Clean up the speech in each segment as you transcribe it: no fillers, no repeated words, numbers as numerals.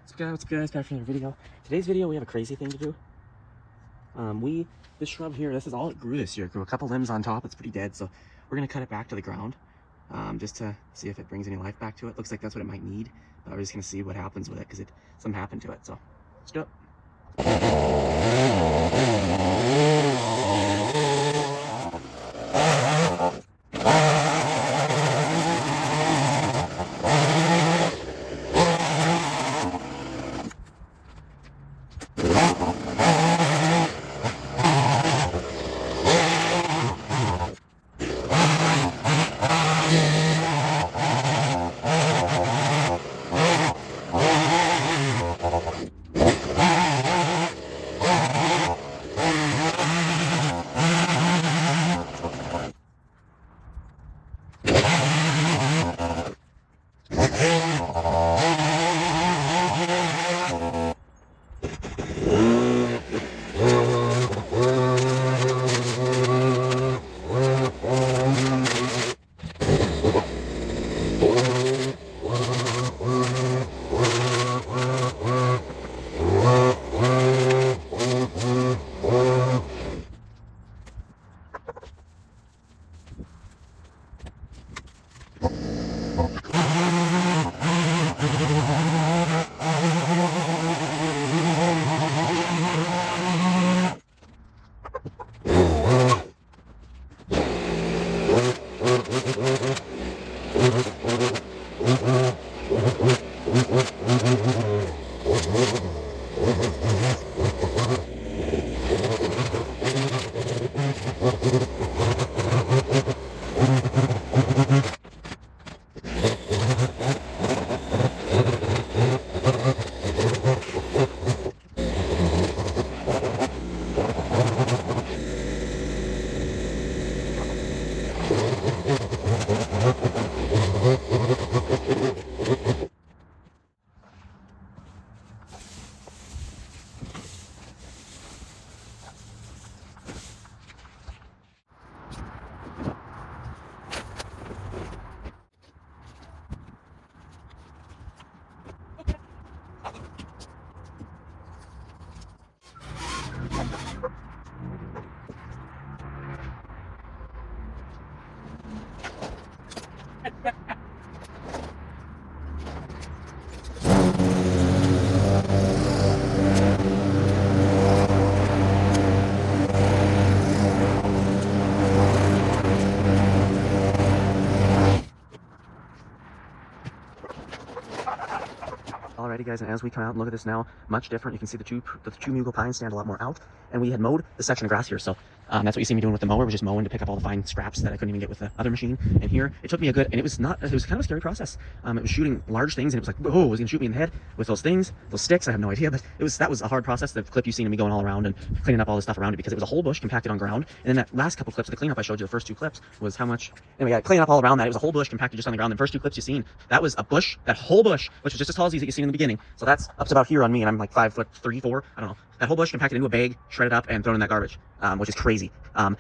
What's up guys, back for another video. Today's video we have a crazy thing to do. This shrub here, this is all it grew this year. It grew a couple limbs on top, it's pretty dead, so we're gonna cut it back to the ground. Just to see if it brings any life back to it. Looks like that's what it might need, but we're just gonna see what happens with it because something happened to it, so let's do it. Alrighty guys, and as we come out and look at this now, much different. You can see the two mugal pines stand a lot more out, and we had mowed the section of grass here, so that's what you see me doing with the mower, was just mowing to pick up all the fine scraps that I couldn't even get with the other machine. And here, it took me it was kind of a scary process. It was shooting large things, and it was like, whoa, it was gonna shoot me in the head with those things, those sticks, I have no idea, but that was a hard process. The clip you've seen of me going all around and cleaning up all the stuff around it, because it was a whole bush compacted on ground. And then that last couple clips, the cleanup I showed you, the first two clips, was how much, anyway, I cleaned up all around that. It was a whole bush compacted just on the ground. The first two clips you've seen, that was a bush, that whole bush, which was just as tall as these that you've seen in the beginning. So that's up to about here on me, and I'm like 5'3", 4", I don't know. That whole bush compacted into a bag, shredded up, and thrown in that garbage, which is crazy.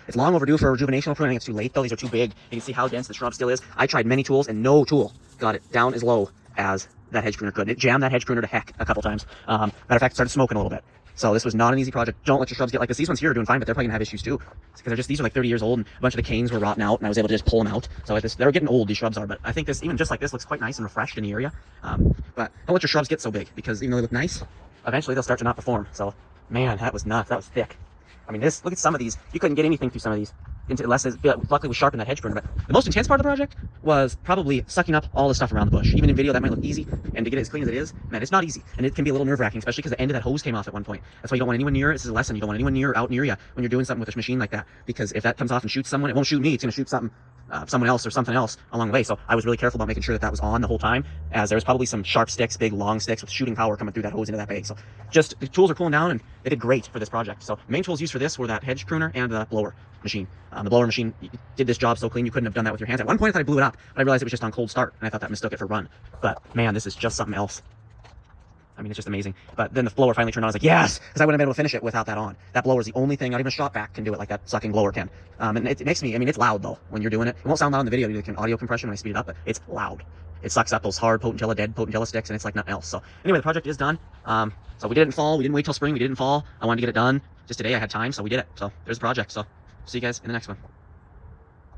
It's long overdue for a rejuvenation pruning. It's too late though. These are too big. You can see how dense the shrub still is. I tried many tools, and no tool got it down as low as that hedge pruner could. It jammed that hedge pruner to heck a couple times. Matter of fact, it started smoking a little bit. So this was not an easy project. Don't let your shrubs get like this. These ones here are doing fine, but they're probably gonna have issues too. Because these are like 30 years old, and a bunch of the canes were rotting out, and I was able to just pull them out. So they're getting old, these shrubs are, but I think this, even just like this, looks quite nice and refreshed in the area. But don't let your shrubs get so big, because even though they look nice, eventually they'll start to not perform. So, man, that was nuts. That was thick. I mean, look at some of these. You couldn't get anything through some of these. Luckily, we sharpened that hedge pruner. But the most intense part of the project was probably sucking up all the stuff around the bush. Even in video, that might look easy, and to get it as clean as it is, man, it's not easy. And it can be a little nerve-wracking, especially because the end of that hose came off at one point. That's why you don't want anyone near it. This is a lesson. You don't want anyone out near you when you're doing something with this machine like that, because if that comes off and shoots someone, it won't shoot me. It's going to shoot someone else or something else along the way. So I was really careful about making sure that was on the whole time, as there was probably some sharp sticks, big long sticks with shooting power coming through that hose into that bag. So just the tools are cooling down, and they did great for this project. So the main tools used for this were that hedge pruner and the blower machine. The blower machine did this job so clean you couldn't have done that with your hands. At one point I thought I blew it up, but I realized it was just on cold start, and I thought that mistook it for run. But man, this is just something else. I mean, it's just amazing. But then the blower finally turned on. I was like, yes, because I wouldn't have been able to finish it without that on. That blower is the only thing, not even a shop vac can do it like that sucking blower can. And it makes me, I mean, it's loud though when you're doing it. It won't sound loud in the video due to audio compression when I speed it up, but it's loud. It sucks up those hard potentilla, dead potentilla sticks, and it's like nothing else. So anyway, the project is done. So we didn't fall. We didn't wait till spring. We didn't fall. I wanted to get it done just today. I had time, so we did it. So there's the project. So see you guys in the next one.